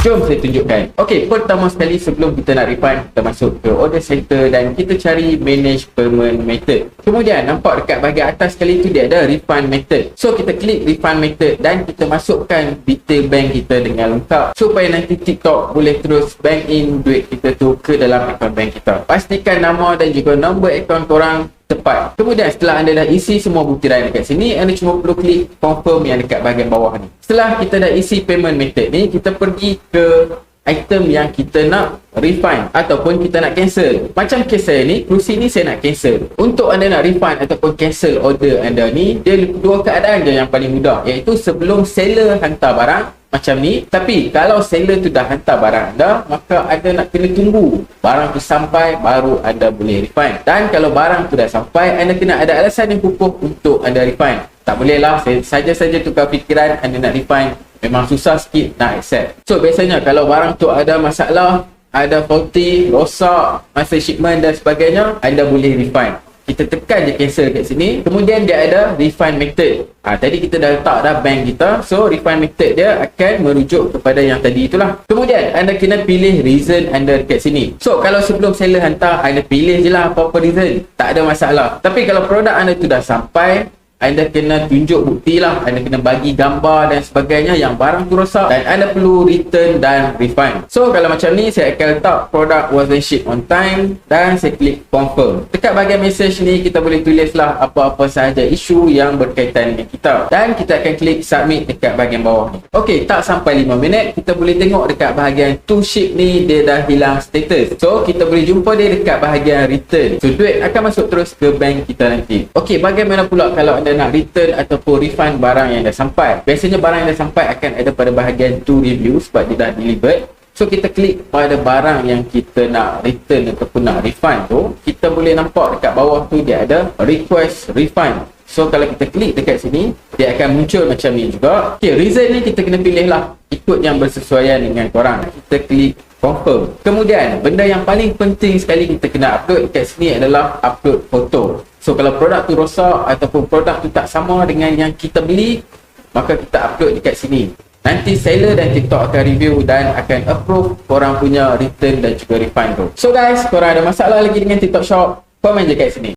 Jom saya tunjukkan. Okey, pertama sekali sebelum kita nak refund, kita masuk ke order center dan kita cari manage payment method. Kemudian nampak dekat bahagian atas sekali tu dia ada refund method. So kita klik refund method dan kita masukkan detail bank kita dengan lengkap supaya nanti TikTok boleh terus bank in duit kita tu ke dalam akaun bank kita. Pastikan nama dan juga nombor akaun korang tepat. Kemudian setelah anda dah isi semua butiran dekat sini, anda cuma perlu klik confirm yang dekat bahagian bawah ni. Setelah kita dah isi payment method ni, kita pergi ke item yang kita nak refund ataupun kita nak cancel. Macam kes saya ni, kerusi ni saya nak cancel. Untuk anda nak refund ataupun cancel order anda ni, dia dua keadaan je yang paling mudah, iaitu sebelum seller hantar barang macam ni. Tapi kalau seller tu dah hantar barang anda, maka anda nak kena tunggu barang tu sampai baru anda boleh refund. Dan kalau barang tu dah sampai, anda kena ada alasan yang kukuh untuk anda refund. Tak boleh lah saja-saja tukar fikiran anda nak refund. Memang susah sikit nak accept. So biasanya kalau barang tu ada masalah, ada faulty, rosak masa shipment dan sebagainya, anda boleh refund. Kita tekan je cancel kat sini. Kemudian dia ada refund method. Tadi kita dah letak dah bank kita. So refund method dia akan merujuk kepada yang tadi itulah. Kemudian anda kena pilih reason anda dekat sini. So kalau sebelum seller hantar, anda pilih je lah apa-apa reason, tak ada masalah. Tapi kalau produk anda tu dah sampai, anda kena tunjuk bukti lah. Anda kena bagi gambar dan sebagainya yang barang tu rosak dan anda perlu return dan refund. So kalau macam ni, saya akan letak product wasn't shipped on time dan saya klik confirm. Dekat bahagian message ni kita boleh tulis lah apa-apa sahaja isu yang berkaitan dengan kita dan kita akan klik submit dekat bahagian bawah ni. Okey, tak sampai 5 minit kita boleh tengok dekat bahagian to ship ni dia dah hilang status. So kita boleh jumpa dia dekat bahagian return. So duit akan masuk terus ke bank kita nanti. Okey, bagaimana pula kalau anda nak return ataupun refund barang yang dah sampai? Biasanya barang yang dah sampai akan ada pada bahagian to review sebab dia dah delivered. So kita klik pada barang yang kita nak return ataupun nak refund tu, kita boleh nampak dekat bawah tu dia ada request refund. So kalau kita klik dekat sini, dia akan muncul macam ni juga. Okay, reason ni kita kena pilih lah ikut yang bersesuaian dengan korang. Kita klik confirm. Kemudian benda yang paling penting sekali kita kena upload dekat sini adalah upload foto. So kalau produk tu rosak ataupun produk tu tak sama dengan yang kita beli, maka kita upload dekat sini. Nanti seller dan TikTok akan review dan akan approve korang punya return dan juga refund tu. So guys, korang ada masalah lagi dengan TikTok Shop, komen je kat sini.